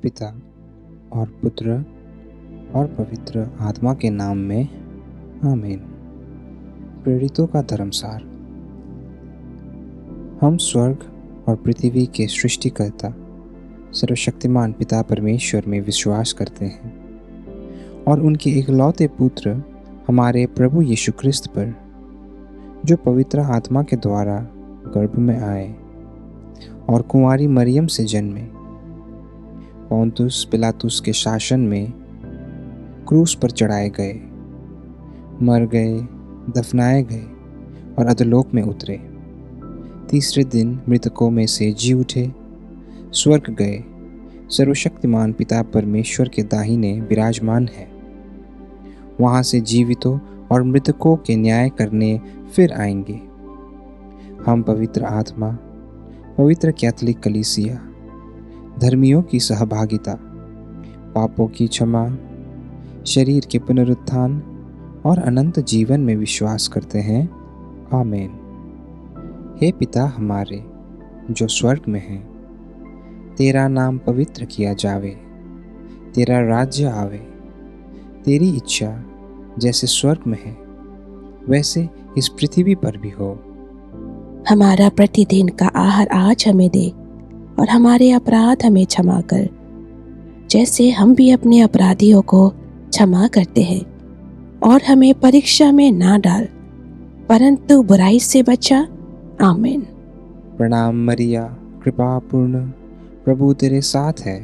पिता और पुत्र और पवित्र आत्मा के नाम में आमीन। प्रेरितों का धर्मसार। हम स्वर्ग और पृथ्वी के सृष्टिकर्ता सर्वशक्तिमान पिता परमेश्वर में विश्वास करते हैं और उनके इकलौते पुत्र हमारे प्रभु यीशु ख्रिस्त पर, जो पवित्र आत्मा के द्वारा गर्भ में आए और कुंवारी मरियम से जन्मे, पोंतुस पिलातुस के शासन में क्रूस पर चढ़ाए गए, मर गए, दफनाए गए और अधोलोक में उतरे। तीसरे दिन मृतकों में से जी उठे, स्वर्ग गए, सर्वशक्तिमान पिता परमेश्वर के दाहिने विराजमान है। वहाँ से जीवितों और मृतकों के न्याय करने फिर आएंगे। हम पवित्र आत्मा, पवित्र कैथोलिक कलीसिया, धर्मियों की सहभागिता, पापों की क्षमा, शरीर के पुनरुत्थान और अनंत जीवन में विश्वास करते हैं। आमीन। हे पिता हमारे जो स्वर्ग में है, तेरा नाम पवित्र किया जावे, तेरा राज्य आवे, तेरी इच्छा जैसे स्वर्ग में है वैसे इस पृथ्वी पर भी हो। हमारा प्रतिदिन का आहार आज हमें दे और हमारे अपराध हमें क्षमा कर, जैसे हम भी अपने अपराधियों को क्षमा करते हैं, और हमें परीक्षा में ना डाल परंतु बुराई से बचा। आमीन। प्रणाम मरिया, कृपा पूर्ण, प्रभु तेरे साथ है।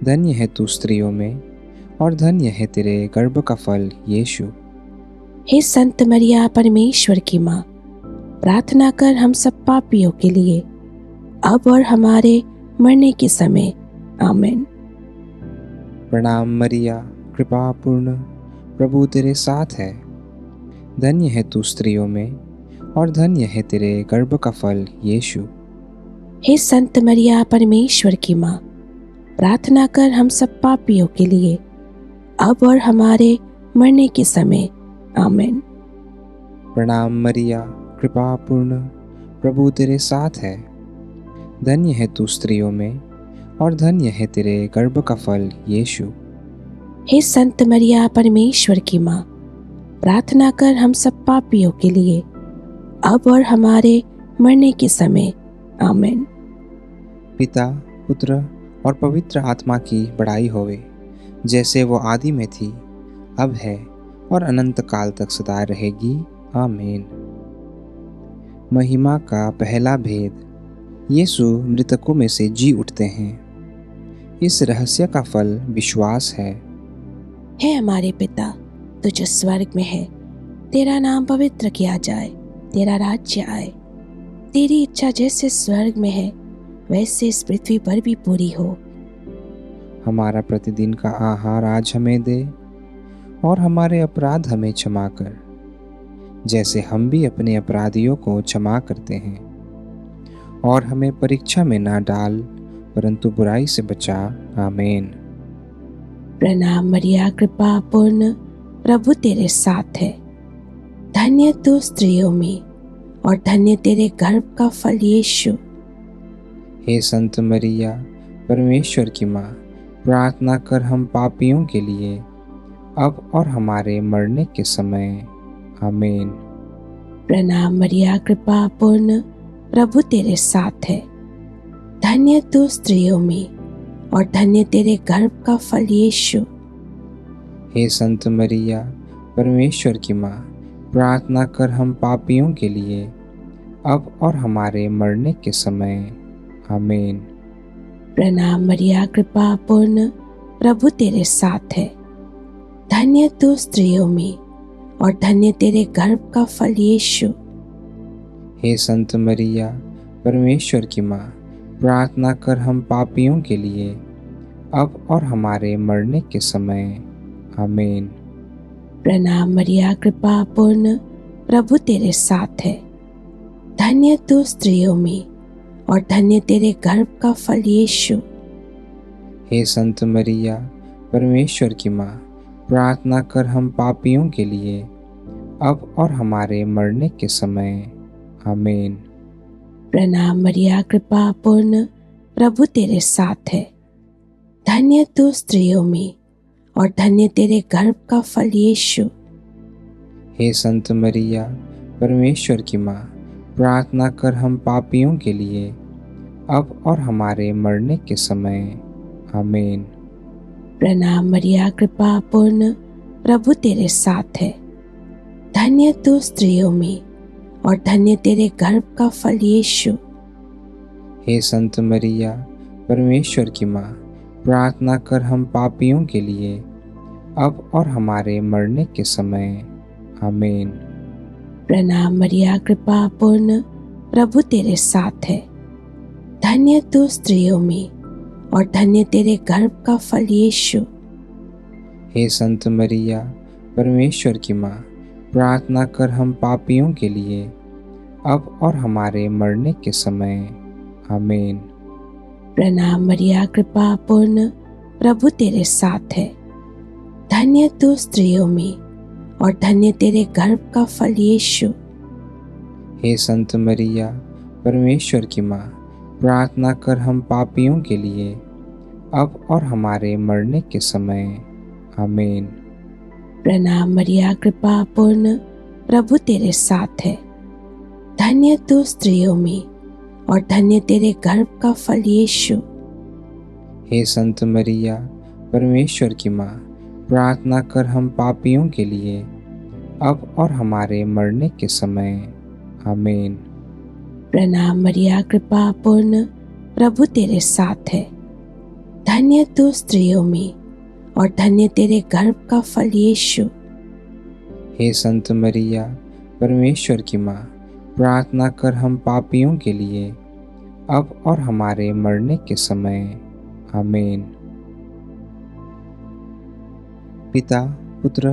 धन्य है तू स्त्रियों में और धन्य है तेरे गर्भ का फल यीशु। हे संत मरिया परमेश्वर की माँ, प्रार्थना कर हम सब पापियों के लिए, अब और हमारे मरने के समय। आमीन। प्रणाम मरिया, कृपा पूर्ण, प्रभु तेरे साथ है। धन्य है तू स्त्रियों में और धन्य है तेरे गर्भ का फल यीशु। हे संत मरिया परमेश्वर की माँ, प्रार्थना कर हम सब पापियों के लिए, अब और हमारे मरने के समय। आमीन। प्रणाम मरिया, कृपा पूर्ण, प्रभु तेरे साथ है। धन्य है तू स्त्रियों में और धन्य है तेरे गर्भ का फल यीशु। हे संत मरिया परमेश्वर की माँ, प्रार्थना कर हम सब पापियों के लिए, अब और हमारे मरने के समय। आमीन। पिता, पुत्र और पवित्र आत्मा की बड़ाई होवे, जैसे वो आदि में थी, अब है और अनंत काल तक सदा रहेगी। आमीन। महिमा का पहला भेद, यीशु मृतकों में से जी उठते हैं। इस रहस्य का फल विश्वास है। हे हमारे पिता, तू जो स्वर्ग में है, तेरा नाम पवित्र किया जाए, तेरा राज्य आए, तेरी इच्छा जैसे स्वर्ग में है वैसे इस पृथ्वी पर भी पूरी हो। हमारा प्रतिदिन का आहार आज हमें दे और हमारे अपराध हमें क्षमा कर, जैसे हम भी अपने अपराधियों को क्षमा करते हैं, और हमें परीक्षा में ना डाल परंतु बुराई से बचा। आमीन। प्रणाम मरिया, कृपा पूर्ण, प्रभु तेरे साथ है। धन्य तू स्त्रियों में और धन्य तेरे गर्भ का फल यीशु। हे संत मरिया, परमेश्वर की माँ, प्रार्थना कर हम पापियों के लिए, अब और हमारे मरने के समय। आमीन। प्रणाम मरिया, कृपा पूर्ण, प्रभु तेरे साथ है। धन्य तू स्त्रियों में और धन्य तेरे गर्भ का फल यीशु। हे संत मरिया, परमेश्वर की माँ, प्रार्थना कर हम पापियों के लिए, अब और हमारे मरने के समय। आमीन। प्रणाम मरिया, कृपा पूर्ण, प्रभु तेरे साथ है। धन्य तू स्त्रियों में और धन्य तेरे गर्भ का फल यीशु। हे संत मरिया, परमेश्वर की माँ, प्रार्थना कर हम पापियों के लिए, अब और हमारे मरने के समय। आमीन। प्रणाम मरिया, कृपा पूर्ण, प्रभु तेरे साथ है। धन्य तू स्त्रियों में और धन्य तेरे गर्भ का फल यीशु। हे संत मरिया, परमेश्वर की माँ, प्रार्थना कर हम पापियों के लिए, अब और हमारे मरने के समय। आमीन। प्रणाम मरिया, कृपा पूर्ण, प्रभु तेरे साथ है। धन्य तू स्त्रियों में और धन्य तेरे गर्भ का फल यीशु। हे संत मरिया, परमेश्वर की माँ, प्रार्थना कर हम पापियों के लिए, अब और हमारे मरने के समय। आमीन। प्रणाम मरिया, कृपा पूर्ण, प्रभु तेरे साथ है। धन्य तू स्त्रियों में और धन्य तेरे गर्भ का फल यीशु। हे संत मरिया, परमेश्वर की माँ, प्रार्थना कर हम पापियों के लिए, अब और हमारे मरने के समय। आमीन। प्रणाम मरिया, कृपा पूर्ण, प्रभु तेरे साथ है। धन्य तू स्त्रियों में और धन्य तेरे गर्भ का फल यीशु। हे संत मरिया, परमेश्वर की माँ, प्रार्थना कर हम पापियों के लिए, अब और हमारे मरने के समय। आमीन। प्रणाम मरिया, कृपा पूर्ण, प्रभु तेरे साथ है। धन्य तू स्त्रियों में और धन्य तेरे गर्भ का फल यीशु। हे संत मरिया, परमेश्वर की माँ, प्रार्थना कर हम पापियों के लिए, अब और हमारे मरने के समय। आमीन। प्रणाम मरिया, कृपा पूर्ण, प्रभु तेरे साथ है। धन्य तू स्त्रियों में और धन्य तेरे गर्भ का फल यीशु। हे संत मरिया, परमेश्वर की माँ, प्रार्थना कर हम पापियों के लिए, अब और हमारे मरने के समय। आमीन। प्रणाम मरिया, कृपा पूर्ण, प्रभु तेरे साथ है। धन्य तू स्त्रियों में और धन्य तेरे गर्भ का फल यीशु। हे संत मरिया, परमेश्वर की माँ, प्रार्थना कर हम पापियों के लिए, अब और हमारे मरने के समय। आमीन। पिता, पुत्र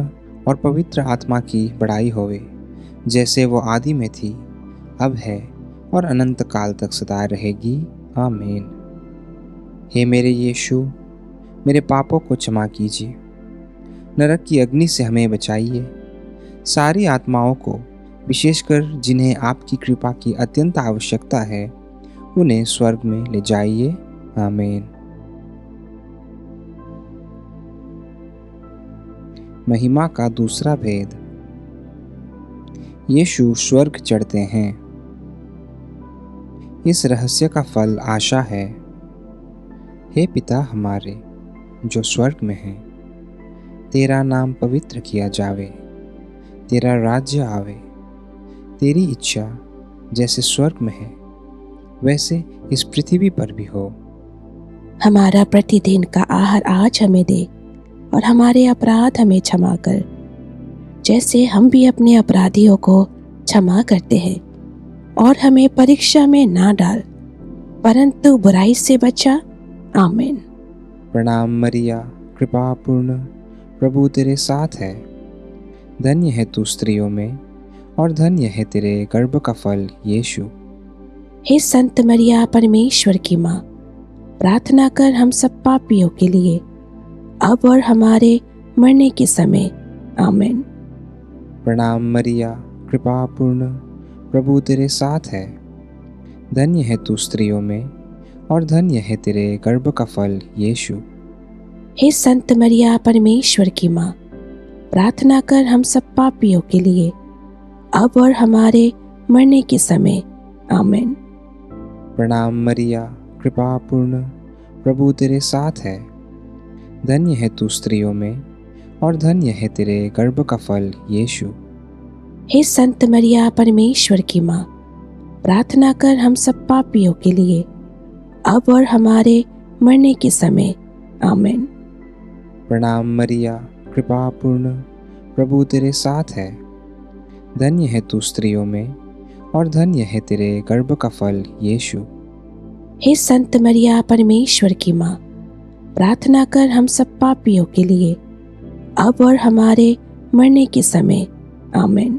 और पवित्र आत्मा की बड़ाई होवे, जैसे वो आदि में थी, अब है और अनंत काल तक सदा रहेगी। आमीन। हे मेरे यीशु, मेरे पापों को क्षमा कीजिए, नरक की अग्नि से हमें बचाइए, सारी आत्माओं को, विशेषकर जिन्हें आपकी कृपा की अत्यंत आवश्यकता है, उन्हें स्वर्ग में ले जाइए। आमीन। महिमा का दूसरा भेद। यीशु स्वर्ग चढ़ते हैं। इस रहस्य का फल आशा है। हे पिता हमारे जो स्वर्ग में है, तेरा नाम पवित्र किया जावे, तेरा राज्य आवे, तेरी इच्छा जैसे स्वर्ग में है वैसे इस पृथ्वी पर भी हो। हमारा प्रतिदिन का आहार आज हमें दे और हमारे अपराध हमें क्षमा कर, जैसे हम भी अपने अपराधियों को क्षमा करते हैं, और हमें परीक्षा में ना डाल, परंतु बुराई से बचा। आमीन। प्रणाम मरिया, कृपा पूर्ण, प्रभु तेरे साथ है। धन्य है तू स्त्रियों में और धन्य है तेरे गर्भ का फल यीशु। हे संत मरिया, परमेश्वर की माँ, प्रार्थना कर हम सब पापियों के लिए, अब और हमारे मरने के समय। आमीन। प्रणाम मरिया, कृपा पूर्ण, प्रभु तेरे साथ है। धन्य है तू स्त्रियों में और धन्य है तेरे गर्भ का फल यीशु। हे संत मरिया, परमेश्वर की माँ, प्रार्थना कर हम सब पापियों के लिए, अब और हमारे मरने के समय। आमीन। प्रणाम मरिया, कृपा पूर्ण, प्रभु तेरे साथ है। धन्य है तू स्त्रियों में और धन्य है तेरे गर्भ का फल यीशु। हे संत मरिया, परमेश्वर की माँ, प्रार्थना कर हम सब पापियों के लिए, अब और हमारे मरने के समय। आमीन। प्रणाम मरिया, कृपा पूर्ण, प्रभु तेरे साथ है। धन्य है तू स्त्रियों में और धन्य है तेरे गर्भ का फल यीशु। हे संत मरिया, परमेश्वर की माँ, प्रार्थना कर हम सब पापियों के लिए, अब और हमारे मरने के समय। आमीन।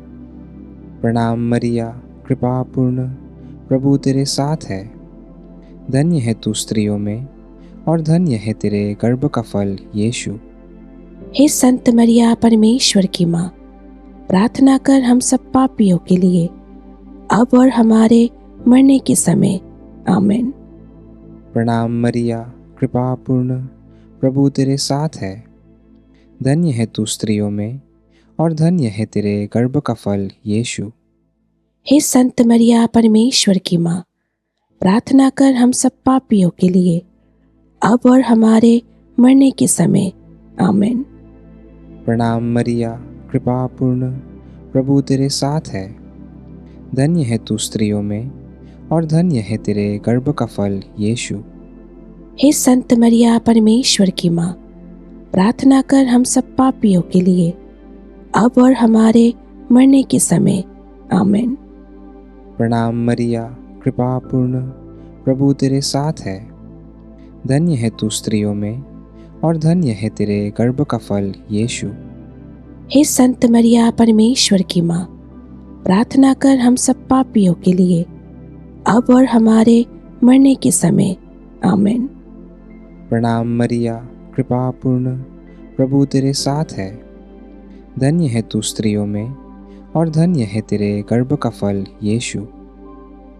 प्रणाम मरिया, कृपा पूर्ण, प्रभु तेरे साथ है। धन्य है तू स्त्रियों में और धन्य है तेरे गर्भ का फल यीशु। हे संत मरिया, परमेश्वर की माँ, प्रार्थना कर हम सब पापियों के लिए, अब और हमारे मरने के समय। आमीन। प्रणाम मरिया, कृपा पूर्ण, प्रभु तेरे साथ है। धन्य है तू स्त्रियों में और धन्य है तेरे गर्भ का फल यीशु। हे संत मरिया परमेश्वर की माँ, प्रार्थना कर हम सब पापियों के लिए, अब और हमारे मरने के समय। आमीन। प्रणाम मरिया, कृपा पूर्ण, प्रभु तेरे साथ है। धन्य है तू स्त्रियों में और धन्य है तेरे गर्भ का फल यीशु। हे संत मरिया परमेश्वर की माँ, प्रार्थना कर हम सब पापियों के लिए, अब और हमारे मरने के समय। आमीन। प्रणाम मरिया, कृपा पूर्ण, प्रभु तेरे साथ है। धन्य है तू स्त्रियों में और धन्य है तेरे गर्भ का फल यीशु। हे संत मरिया परमेश्वर की माँ, प्रार्थना कर हम सब पापियों के लिए, अब और हमारे मरने के समय। आमीन। प्रणाम मरिया, कृपा पूर्ण, प्रभु तेरे साथ है। धन्य है तू स्त्रियों में और धन्य है तेरे गर्भ का फल यीशु।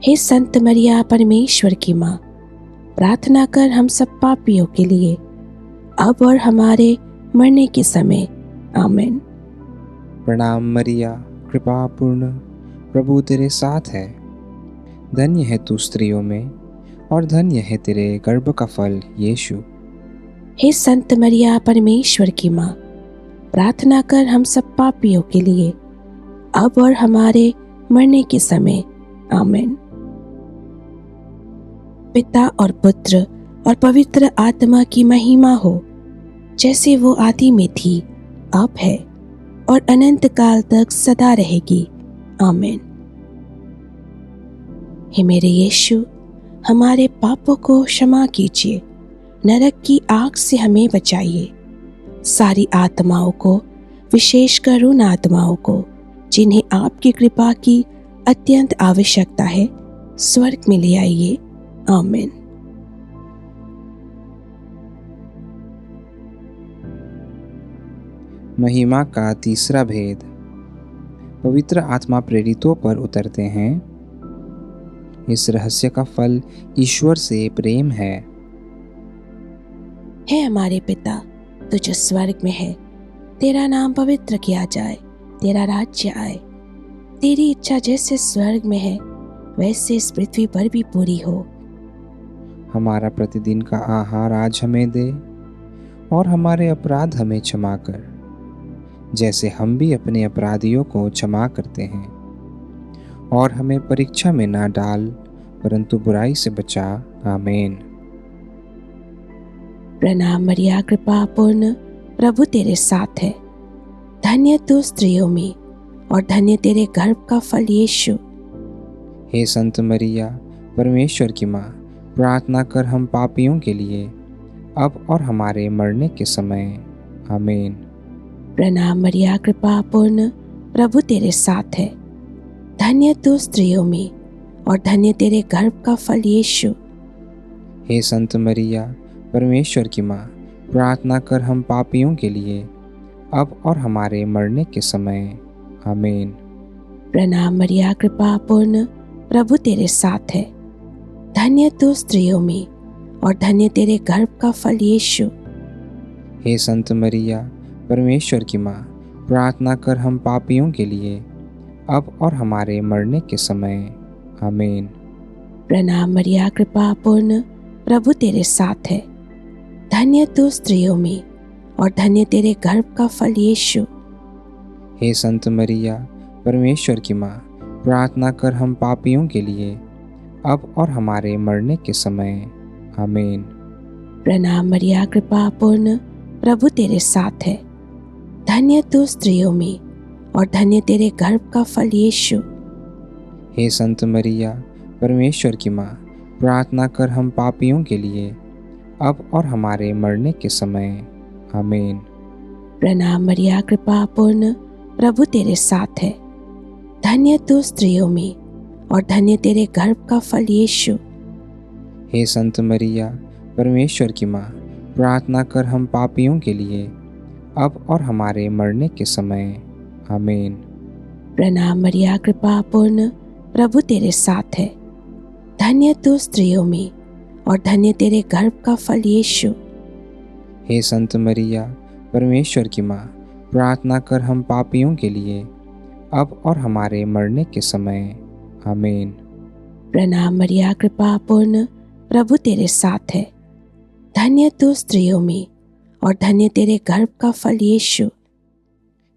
हे संत मरिया परमेश्वर की माँ, प्रार्थना कर हम सब पापियों के लिए, अब और हमारे मरने के समय। आमीन। प्रणाम मरिया, कृपा पूर्ण, प्रभु तेरे साथ है। धन्य है तू स्त्रियों में और धन्य है तेरे गर्भ का फल यीशु। हे संत मरिया परमेश्वर की माँ, प्रार्थना कर हम सब पापियों के लिए, अब और हमारे मरने के समय। आमीन। पिता और पुत्र और पवित्र आत्मा की महिमा हो, जैसे वो आदि में थी, अब है और अनंत काल तक सदा रहेगी। आमीन। हे मेरे यीशु, हमारे पापों को क्षमा कीजिए, नरक की आग से हमें बचाइए, सारी आत्माओं को, विशेषकर उन आत्माओं को जिन्हें आपकी कृपा की अत्यंत आवश्यकता है, स्वर्ग में ले आइए। आमीन। महिमा का तीसरा भेद। पवित्र आत्मा प्रेरितों पर उतरते हैं। इस रहस्य का फल ईश्वर से प्रेम है। हे हमारे पिता, तू जो स्वर्ग में है, तेरा नाम पवित्र किया जाए, तेरा राज्य आए, तेरी इच्छा जैसे स्वर्ग में है वैसे इस पृथ्वी पर भी पूरी हो। हमारा प्रतिदिन का आहार आज हमें दे और हमारे अपराध हमें क्षमा कर, जैसे हम भी अपने अपराधियों को क्षमा करते हैं, और हमें परीक्षा में ना डाल, परंतु बुराई से बचा। आमीन। प्रणाम मरिया, कृपा पूर्ण, प्रभु तेरे साथ है। धन्य तू स्त्रियों में और धन्य तेरे गर्भ का फल यीशु। हे संत मरिया, परमेश्वर की माँ, प्रार्थना कर हम पापियों के लिए, अब और हमारे मरने के समय। आमीन। प्रणाम मरिया, कृपा पूर्ण, प्रभु तेरे साथ है। धन्य तू स्त्रियों में और धन्य तेरे गर्भ का फल यीशु। हे संत मरिया, परमेश्वर की माँ, प्रार्थना कर हम पापियों के लिए, अब और हमारे मरने के समय। आमीन। प्रणाम मरिया, कृपा पूर्ण, प्रभु तेरे साथ है। धन्य तू स्त्रियों में और धन्य तेरे गर्भ का फल यीशु। हे संत मरिया, परमेश्वर की माँ, प्रार्थना कर हम पापियों के लिए, अब और हमारे मरने के समय। आमीन। प्रणाम मरिया, कृपा पूर्ण, प्रभु तेरे साथ है। धन्य तू स्त्रियों में और धन्य तेरे गर्भ का फल यीशु। हे संत मरिया, परमेश्वर की माँ, प्रार्थना कर हम पापियों के लिए, अब और हमारे मरने के समय। आमीन। प्रणाम मरिया, कृपा पूर्ण, प्रभु तेरे साथ है। धन्य तू स्त्रियों में और धन्य तेरे गर्भ का फल यीशु। हे संत मरिया, परमेश्वर की माँ, प्रार्थना कर हम पापियों के लिए, अब और हमारे मरने के समय। आमीन। प्रणाम मरिया, कृपा पूर्ण, प्रभु तेरे साथ है। धन्य तू स्त्रियों में और धन्य तेरे गर्भ का फल यीशु। हे संत मरिया, परमेश्वर की माँ, प्रार्थना कर हम पापियों के लिए, अब और हमारे मरने के समय। आमीन। प्रणाम मरिया, कृपा पूर्ण, प्रभु तेरे साथ है। धन्य तू स्त्रियों में और धन्य तेरे गर्भ का फल यीशु। हे संत मरिया, परमेश्वर की माँ, प्रार्थना कर हम पापियों के लिए, अब और हमारे मरने के समय। आमीन। प्रणाम मरिया, कृपा पूर्ण, प्रभु तेरे साथ है। धन्य तू स्त्रियों में और धन्य तेरे गर्भ का फल यीशु।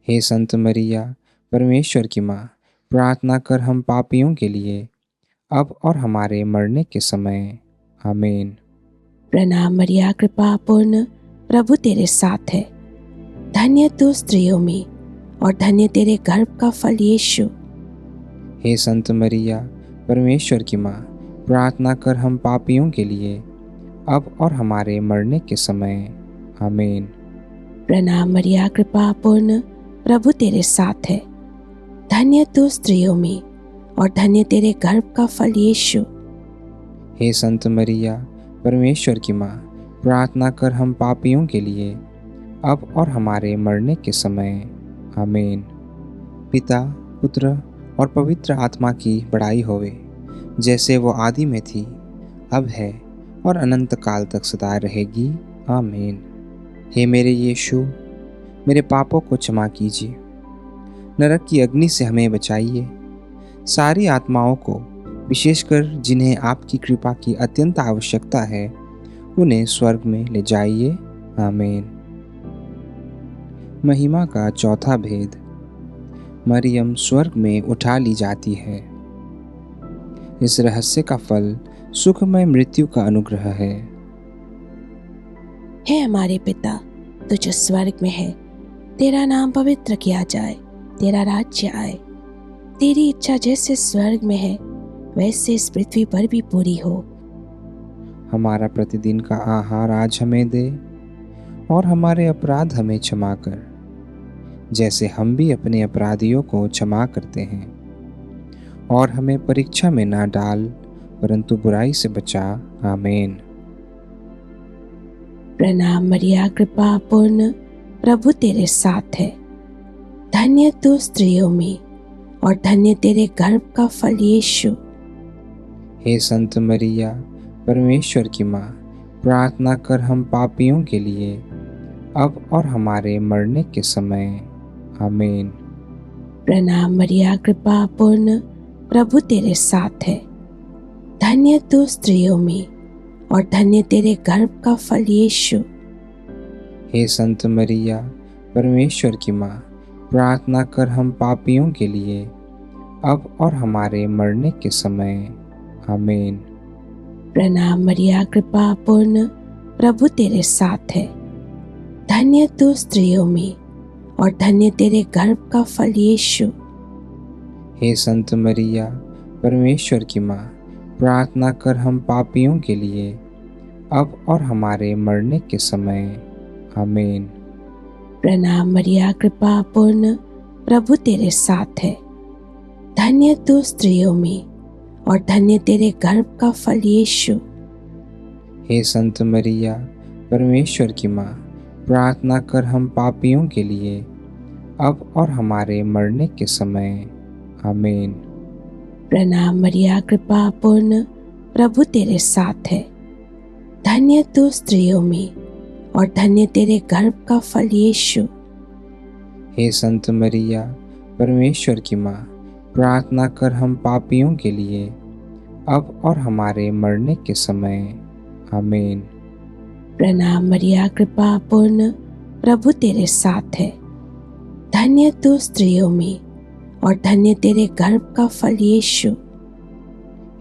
हे संत मरिया, परमेश्वर की माँ, प्रार्थना कर हम पापियों के लिए, अब और हमारे मरने के समय। आमीन। प्रणाम मरिया, कृपा पूर्ण, प्रभु तेरे साथ है। धन्य तू स्त्रियों में और धन्य तेरे गर्भ का फल यीशु। हे संत मरिया, परमेश्वर की माँ, प्रार्थना कर हम पापियों के लिए, अब और हमारे मरने के समय। आमीन। प्रणाम मरिया, कृपा पूर्ण, प्रभु तेरे साथ है। धन्य तू स्त्रियों में और धन्य तेरे गर्भ का फल यीशु। हे संत मरिया, परमेश्वर की माँ, प्रार्थना कर हम पापियों के लिए, अब और हमारे मरने के समय। आमीन। पिता, पुत्र और पवित्र आत्मा की बड़ाई होवे, जैसे वो आदि में थी, अब है और अनंत काल तक सदा रहेगी। आमीन। हे मेरे यीशु, मेरे पापों को क्षमा कीजिए, नरक की अग्नि से हमें बचाइए, सारी आत्माओं को, विशेषकर जिन्हें आपकी कृपा की अत्यंत आवश्यकता है, उन्हें स्वर्ग में ले जाइए। आमीन। महिमा का चौथा भेद, मरियम स्वर्ग में उठा ली जाती है। इस रहस्य का फल सुखमय मृत्यु का अनुग्रह है। हे हमारे पिता, तू जो स्वर्ग में है, तेरा नाम पवित्र किया जाए, तेरा राज्य आए, तेरी इच्छा जैसे स्वर्ग में है वैसे इस पृथ्वी पर भी पूरी हो। हमारा प्रतिदिन का आहार आज हमें दे, और हमारे अपराध हमें क्षमा कर, जैसे हम भी अपने अपराधियों को क्षमा करते हैं, और हमें परीक्षा में ना डाल, परंतु बुराई से बचा। आमीन। प्रणाम मरिया, कृपा पूर्ण, प्रभु तेरे साथ है। धन्य तू स्त्रियों में और धन्य तेरे गर्भ का फल यीशु। हे संत मरिया, परमेश्वर की माँ, प्रार्थना कर हम पापियों के लिए, अब और हमारे मरने के समय। आमीन। प्रणाम मरिया, कृपा पूर्ण, प्रभु तेरे साथ है। धन्य तू स्त्रियों में और धन्य तेरे गर्भ का फल यीशु। हे संत मरिया, परमेश्वर की माँ, प्रार्थना कर हम पापियों के लिए, अब और हमारे मरने के समय। आमीन। प्रणाम मरिया, कृपा पूर्ण, प्रभु तेरे साथ है। धन्य तू स्त्रियों में और धन्य तेरे गर्भ का फल यीशु। हे संत मरिया, परमेश्वर की माँ, प्रार्थना कर हम पापियों के लिए, अब और हमारे मरने के समय। आमीन। प्रणाम मरिया, कृपा पूर्ण, प्रभु तेरे साथ है। धन्य तू स्त्रियों में और धन्य तेरे गर्भ का फल यीशु। हे संत मरिया, परमेश्वर की माँ, प्रार्थना कर हम पापियों के लिए, अब और हमारे मरने के समय। आमीन। प्रणाम मरिया, कृपा पूर्ण, प्रभु तेरे साथ है। धन्य तू स्त्रियों में और धन्य तेरे गर्भ का फल यीशु। हे संत मरिया, परमेश्वर की माँ, प्रार्थना कर हम पापियों के लिए, अब और हमारे मरने के समय। आमीन। प्रणाम मरिया, कृपा पूर्ण, प्रभु तेरे साथ है। धन्य तू स्त्रियों में और धन्य तेरे गर्भ का फल यीशु।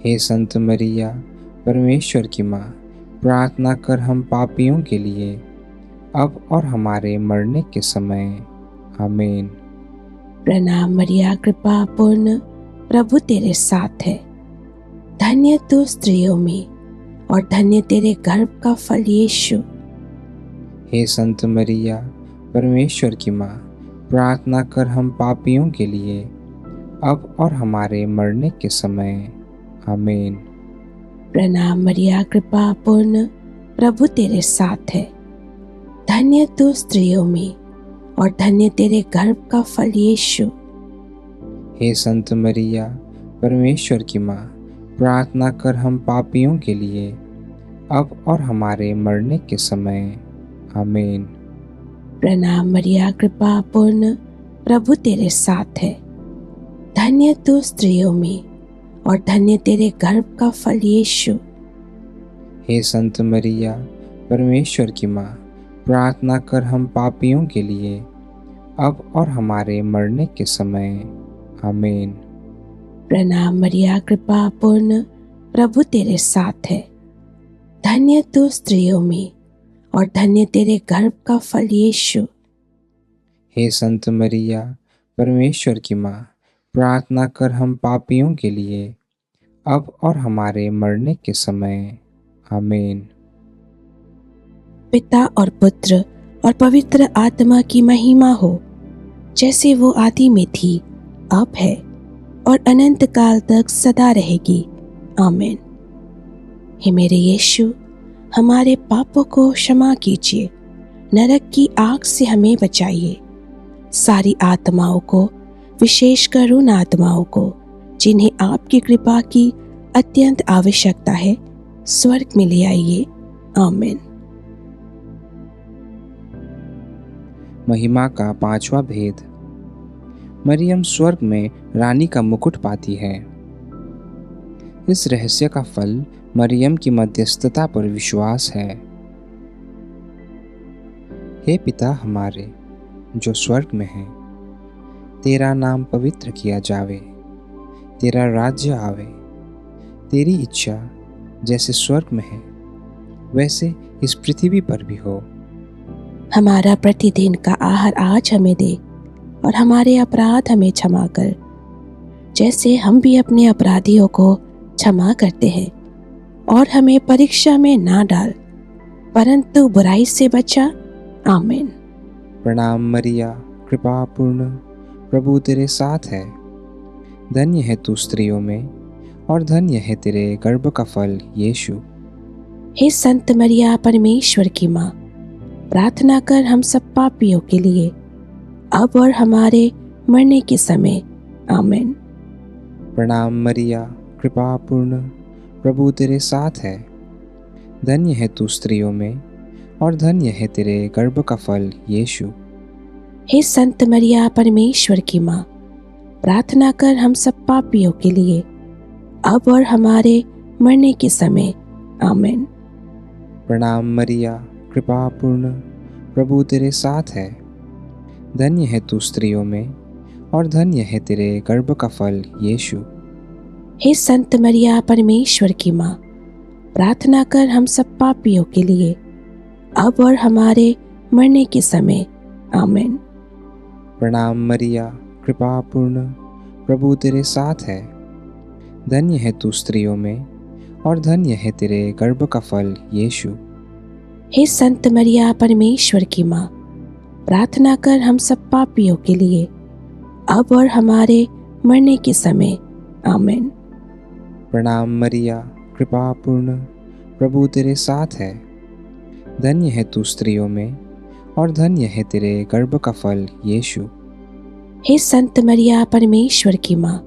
हे संत मरिया, परमेश्वर की माँ, प्रार्थना कर हम पापियों के लिए, अब और हमारे मरने के समय। आमीन। प्रणाम मरिया, कृपा पूर्ण, प्रभु तेरे साथ है। धन्य तू स्त्रियों में और धन्य तेरे गर्भ का फल यीशु। हे संत मरिया, परमेश्वर की माँ, प्रार्थना कर हम पापियों के लिए, अब और हमारे मरने के समय। आमीन। प्रणाम मरिया, कृपा पूर्ण, प्रभु तेरे साथ है। धन्य तू स्त्रियों में और धन्य तेरे गर्भ का फल यीशु। हे संत मरिया, परमेश्वर की माँ, प्रार्थना कर हम पापियों के लिए, अब और हमारे मरने के समय। आमीन। प्रणाम मरिया, कृपा पूर्ण, प्रभु तेरे साथ है। धन्य तू स्त्रियों में और धन्य तेरे गर्भ का फल यीशु। हे संत मरिया, परमेश्वर की माँ, प्रार्थना कर हम पापियों के लिए, अब और हमारे मरने के समय। आमीन। प्रणाम मरिया, कृपा पूर्ण, प्रभु तेरे साथ है। धन्य तू स्त्रियों में और धन्य तेरे गर्भ का फल यीशु। हे संत मरिया, परमेश्वर की माँ, प्रार्थना कर हम पापियों के लिए, अब और हमारे मरने के समय। आमीन। पिता और पुत्र और पवित्र आत्मा की महिमा हो, जैसे वो आदि में थी, अब है और अनंत काल तक सदा रहेगी। आमीन। हे मेरे यीशु, हमारे पापों को क्षमा कीजिए, नरक की आग से हमें बचाइए, सारी आत्माओं को, विशेषकर उन आत्माओं को जिन्हें आपकी कृपा की अत्यंत आवश्यकता है, स्वर्ग में ले आइए। आमीन। महिमा का पांचवा भेद। मरियम स्वर्ग में रानी का मुकुट पाती है। इस रहस्य का फल मरियम की मध्यस्थता पर विश्वास है। हे पिता हमारे जो स्वर्ग में है, तेरा नाम पवित्र किया जावे, तेरा राज्य आवे, तेरी इच्छा जैसे स्वर्ग में है वैसे इस पृथ्वी पर भी हो। हमारा प्रतिदिन का आहार आज हमें दे और हमारे अपराध हमें क्षमा कर, जैसे हम भी अपने अपराधियों को क्षमा करते हैं, और हमें परीक्षा में ना डाल, परंतु बुराई से बचा। आमीन। प्रणाम मरिया, कृपा पूर्ण, प्रभु तेरे साथ है। धन्य है तू स्त्रियों में और धन्य है तेरे गर्भ का फल यीशु। हे संत मरिया, परमेश्वर की माँ, प्रार्थना कर हम सब पापियों के लिए, अब और हमारे मरने के समय। आमीन। प्रणाम मरिया, कृपा पूर्ण, प्रभु तेरे साथ है। धन्य है तू स्त्रियों में और धन्य है तेरे गर्भ का फल यीशु। हे संत मरिया, परमेश्वर की माँ, प्रार्थना कर हम सब पापियों के लिए, अब और हमारे मरने के समय। आमीन। प्रणाम मरिया, कृपा पूर्ण, प्रभु तेरे साथ है। धन्य है तू स्त्रियों में और धन्य है तेरे गर्भ का फल यीशु। हे संत मरिया, परमेश्वर की माँ, प्रार्थना कर हम सब पापियों के लिए, अब और हमारे मरने के समय। आमीन। प्रणाम मरिया, कृपा पूर्ण, प्रभु तेरे साथ है। धन्य है तू स्त्रियों में और धन्य है तेरे गर्भ का फल यीशु। हे संत मरिया, परमेश्वर की माँ, प्रार्थना कर हम सब पापियों के लिए, अब और हमारे मरने के समय। आमीन। प्रणाम मरिया, कृपा पूर्ण, प्रभु तेरे साथ है। धन्य है तू स्त्रियों में और धन्य है तेरे गर्भ का फल यीशु। हे संत मरिया, परमेश्वर की माँ,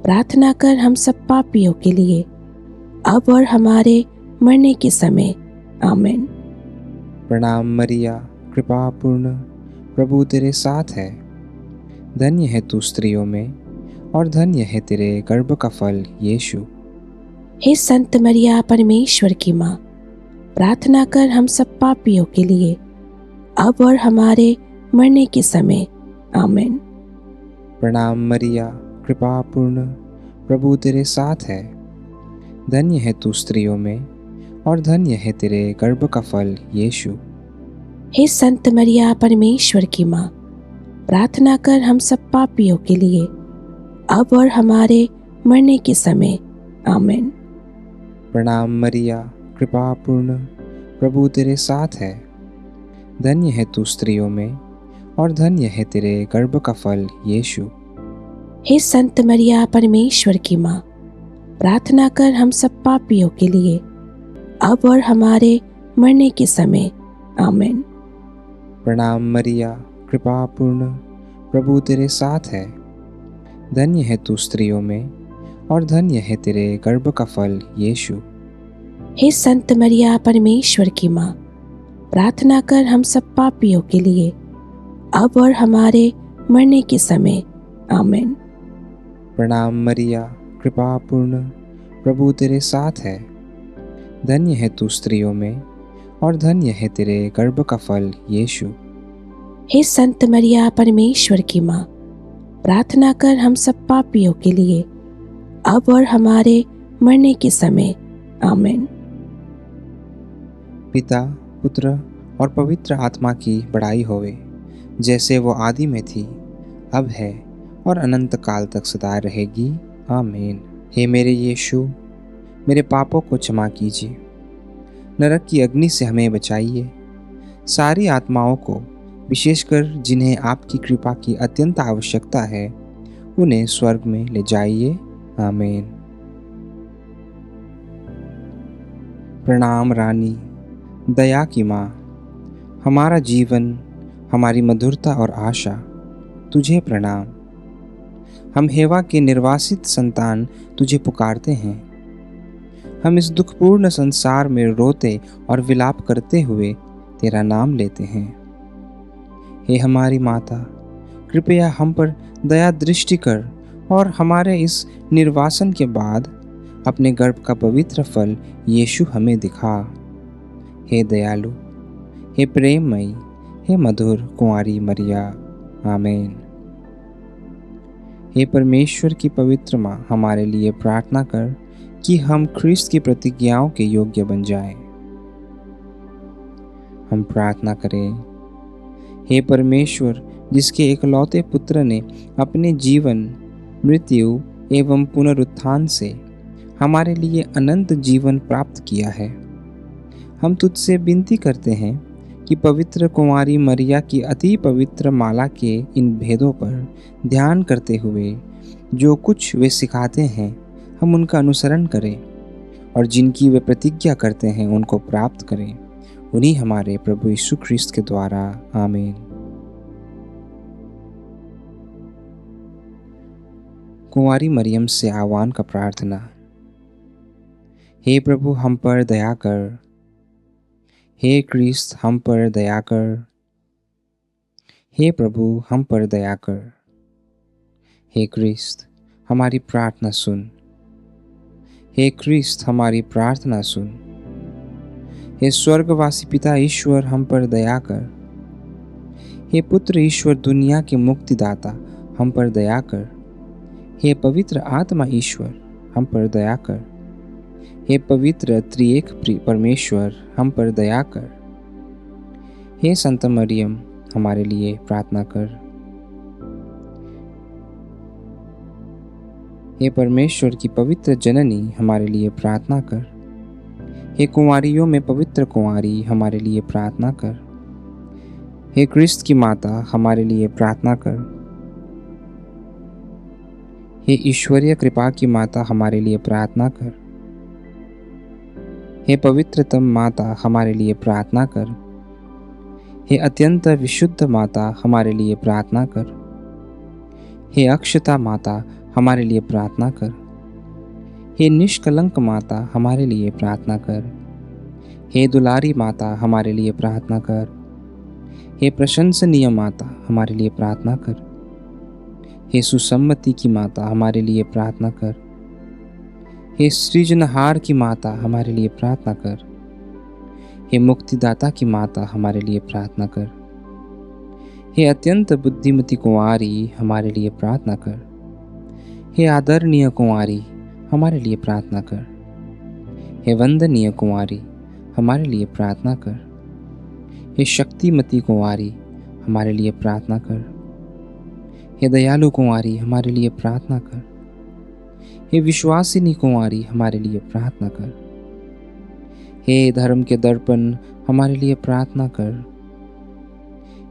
प्रार्थना कर हम सब पापियों के लिए, अब और हमारे मरने के समय। आमीन। प्रणाम मरिया, कृपा पूर्ण, प्रभु तेरे साथ है। धन्य है तू स्त्रियों में और धन्य है तेरे गर्भ का फल यीशु। हे संत मरिया, परमेश्वर की माँ, प्रार्थना कर हम सब पापियों के लिए, अब और हमारे मरने के समय। आमीन। प्रणाम मरिया, कृपा पूर्ण, प्रभु तेरे साथ है। धन्य है तू स्त्रियों में और धन्य है तेरे गर्भ का फल यीशु। हे संत मरिया, परमेश्वर की माँ, प्रार्थना कर हम सब पापियों के लिए, अब और हमारे मरने के समय। आमीन। प्रणाम मरिया, कृपा पूर्ण, प्रभु तेरे साथ है। धन्य है तू स्त्रियों में और धन्य है तेरे गर्भ का फल यीशु। हे संत मरिया, परमेश्वर की माँ, प्रार्थना कर हम सब पापियों के लिए, अब और हमारे मरने के समय। आमीन। प्रणाम मरिया, कृपा पूर्ण, प्रभु तेरे साथ है। धन्य है तू स्त्रियों में और धन्य है तेरे गर्भ का फल यीशु। हे संत मरिया, परमेश्वर की माँ, प्रार्थना कर हम सब पापियों के लिए, अब और हमारे मरने के समय। आमीन। प्रणाम मरिया, कृपा पूर्ण, प्रभु तेरे साथ है। धन्य है तू स्त्रियों में और धन्य है तेरे गर्भ का फल यीशु। हे संत मरिया परमेश्वर की माँ, प्रार्थना कर हम सब पापियों के लिए, अब और हमारे मरने के समय। आमीन। पिता, पुत्र और पवित्र आत्मा की बड़ाई होवे, जैसे वो आदि में थी, अब है और अनंत काल तक सदा रहेगी। आमीन। हे मेरे यीशु, मेरे पापों को क्षमा कीजिए, नरक की अग्नि से हमें बचाइए, सारी आत्माओं को, विशेषकर जिन्हें आपकी कृपा की अत्यंत आवश्यकता है, उन्हें स्वर्ग में ले जाइए। आमीन। प्रणाम रानी, दया की माँ, हमारा जीवन, हमारी मधुरता और आशा, तुझे प्रणाम। हम हेवा के निर्वासित संतान तुझे पुकारते हैं। हम इस दुखपूर्ण संसार में रोते और विलाप करते हुए तेरा नाम लेते हैं। हे हमारी माता, कृपया हम पर दया दृष्टि कर और हमारे इस निर्वासन के बाद अपने गर्भ का पवित्र फल यीशु हमें दिखा। हे दयालु, हे प्रेममयी, हे मधुर कुंवारी मरिया। आमीन। हे परमेश्वर की पवित्र माँ, हमारे लिए प्रार्थना कर कि हम ख्रिस्त की प्रतिज्ञाओं के योग्य बन जाएं। हम प्रार्थना करें। हे परमेश्वर, जिसके एकलौते पुत्र ने अपने जीवन, मृत्यु एवं पुनरुत्थान से हमारे लिए अनंत जीवन प्राप्त किया है, हम तुझसे विनती करते हैं कि पवित्र कुंवारी मरिया की अति पवित्र माला के इन भेदों पर ध्यान करते हुए जो कुछ वे सिखाते हैं, हम उनका अनुसरण करें और जिनकी वे प्रतिज्ञा करते हैं उनको प्राप्त करें, उन्हीं हमारे प्रभु यीशु ख्रिस्त के द्वारा। आमीन। कुंवारी मरियम से आह्वान का प्रार्थना। हे प्रभु, हम पर दया कर। हे क्रिस्त, हम पर दया कर। हे प्रभु, हम पर दया कर। हे क्रिस्त, हमारी प्रार्थना सुन। हे क्रिस्त, हमारी प्रार्थना सुन। हे स्वर्गवासी पिता ईश्वर, हम पर दया कर। हे पुत्र ईश्वर, दुनिया के मुक्तिदाता, हम पर दया कर। हे पवित्र आत्मा ईश्वर, हम पर दया कर। हे पवित्र त्रिएक परमेश्वर, हम पर दया कर। हे संत मरियम, हमारे लिए प्रार्थना कर। हे परमेश्वर की पवित्र जननी, हमारे लिए प्रार्थना कर। हे कुंवारियों में पवित्र कुंवारी, हमारे लिए प्रार्थना कर। हे क्रिस्त की माता, हमारे लिए प्रार्थना कर। हे ईश्वरीय कृपा की माता, हमारे लिए प्रार्थना कर। हे पवित्रतम माता, हमारे लिए प्रार्थना कर। हे अत्यंत विशुद्ध माता, हमारे लिए प्रार्थना कर। हे अक्षता माता, हमारे लिए प्रार्थना कर। हे निष्कलंक माता, हमारे लिए प्रार्थना कर। हे दुलारी माता, हमारे लिए प्रार्थना कर। हे प्रशंसनीय माता, हमारे लिए प्रार्थना कर। हे सुसम्मति की माता, हमारे लिए प्रार्थना कर। हे सृजनहार की माता, हमारे लिए प्रार्थना कर। हे मुक्तिदाता की माता, हमारे लिए प्रार्थना कर। हे अत्यंत बुद्धिमती कुंवारी, हमारे लिए प्रार्थना कर। हे आदरणीय कुंवारी, हमारे लिए प्रार्थना कर। हे वंदनीय कुंवारी, हमारे लिए प्रार्थना कर। हे शक्तिमती कुंवारी, हमारे लिए प्रार्थना कर। हे दयालु कुंवारी, हमारे लिए प्रार्थना कर। हे विश्वासिनी कुंवारी, हमारे लिए प्रार्थना कर। हे धर्म के दर्पण, हमारे लिए प्रार्थना कर।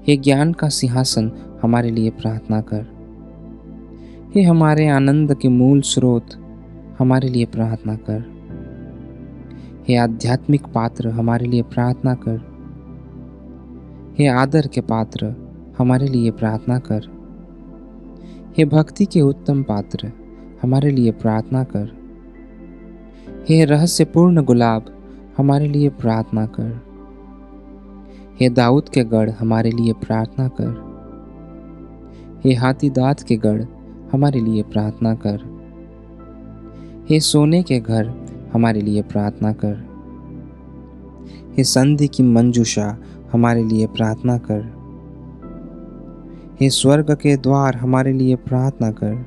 हे ज्ञान का सिंहासन, हमारे लिए प्रार्थना कर। हे हमारे आनंद के मूल स्रोत, हमारे लिए प्रार्थना कर। हे आध्यात्मिक पात्र, हमारे लिए प्रार्थना कर। हे आदर के पात्र, हमारे लिए प्रार्थना कर। हे भक्ति के उत्तम पात्र, हमारे लिए प्रार्थना कर। हे रहस्यपूर्ण गुलाब, हमारे लिए प्रार्थना कर। हे दाऊद के गढ़ हमारे लिए प्रार्थना कर। हे हाथी दांत के गढ़ हमारे लिए प्रार्थना कर। हे सोने के घर हमारे लिए प्रार्थना कर। हे संधि की मंजूषा हमारे लिए प्रार्थना कर। हे स्वर्ग के द्वार हमारे लिए प्रार्थना कर।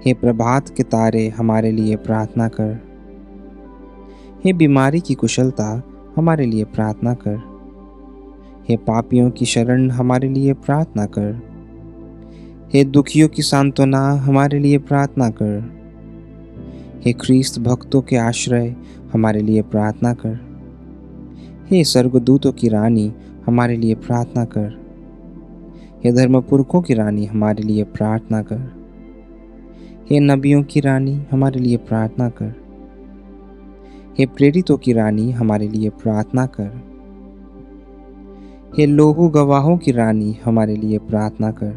हे प्रभात के तारे हमारे लिए प्रार्थना कर। हे बीमारी की कुशलता हमारे लिए प्रार्थना कर। हे पापियों की शरण हमारे लिए प्रार्थना कर। हे दुखियों की सांत्वना हमारे लिए प्रार्थना कर। हे ख्रीस्त भक्तों के आश्रय हमारे लिए प्रार्थना कर। हे स्वर्गदूतों की रानी हमारे लिए प्रार्थना कर। हे धर्मपुरखों की रानी हमारे लिए प्रार्थना कर। हे नबियों की रानी हमारे लिए प्रार्थना कर। हे प्रेरितों की रानी हमारे लिए प्रार्थना कर। हे लोहू गवाहों की रानी हमारे लिए प्रार्थना कर।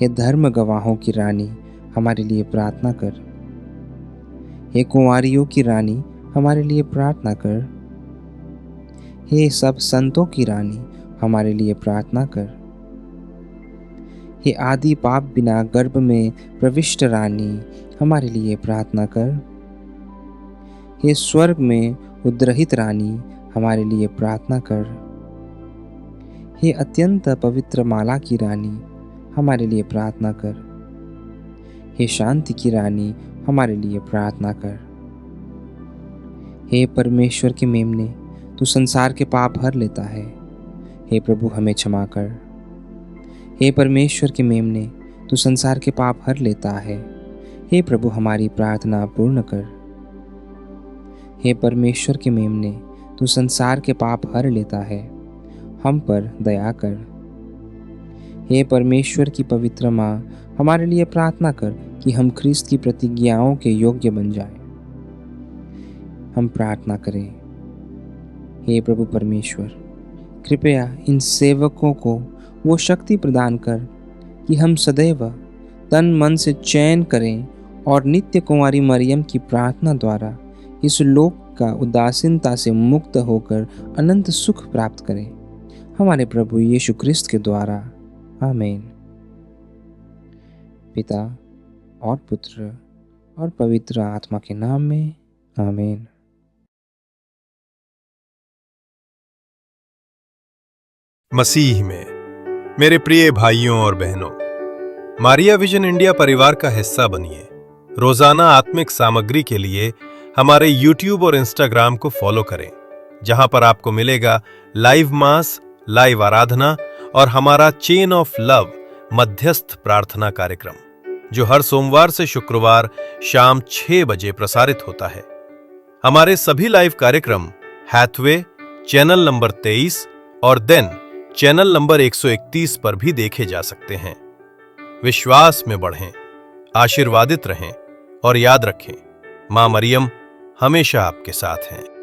हे धर्म गवाहों की रानी हमारे लिए प्रार्थना कर। हे कुंवारियों की रानी हमारे लिए प्रार्थना कर। हे सब संतों की रानी हमारे लिए प्रार्थना कर। हे आदि पाप बिना गर्भ में प्रविष्ट रानी हमारे लिए प्रार्थना कर। हे स्वर्ग में उद्रहित रानी हमारे लिए प्रार्थना कर। हे अत्यंत पवित्र माला की रानी हमारे लिए प्रार्थना कर। हे शांति की रानी हमारे लिए प्रार्थना कर। हे परमेश्वर के मेमने, तू संसार के पाप हर लेता है। हे प्रभु हमें क्षमा कर। हे परमेश्वर के मेमने, तू संसार के पाप हर लेता है। हे प्रभु हमारी प्रार्थना पूर्ण कर। हे परमेश्वर के मेमने, तू संसार के पाप हर लेता है, हम पर दया कर। हे परमेश्वर की पवित्र माँ, हमारे लिए प्रार्थना कर कि हम ख्रीस्त की प्रतिज्ञाओं के योग्य बन जाएं। हम प्रार्थना करें। हे प्रभु परमेश्वर, कृपया इन सेवकों को वो शक्ति प्रदान कर कि हम सदैव तन मन से चयन करें और नित्य कुंवारी मरियम की प्रार्थना द्वारा इस लोक का उदासीनता से मुक्त होकर अनंत सुख प्राप्त करें। हमारे प्रभु यीशु क्रिस्त के द्वारा, आमीन। पिता और पुत्र और पवित्र आत्मा के नाम में, आमीन। मसीह में मेरे प्रिय भाइयों और बहनों, मारिया विजन इंडिया परिवार का हिस्सा बनिए। रोजाना आत्मिक सामग्री के लिए हमारे YouTube और Instagram को फॉलो करें, जहां पर आपको मिलेगा लाइव मास, लाइव आराधना और हमारा चेन ऑफ लव मध्यस्थ प्रार्थना कार्यक्रम, जो हर सोमवार से शुक्रवार शाम 6 बजे प्रसारित होता है। हमारे सभी लाइव कार्यक्रम हैथवे चैनल नंबर 23 और देन चैनल नंबर 131 पर भी देखे जा सकते हैं। विश्वास में बढ़ें, आशीर्वादित रहें और याद रखें, मां मरियम हमेशा आपके साथ हैं।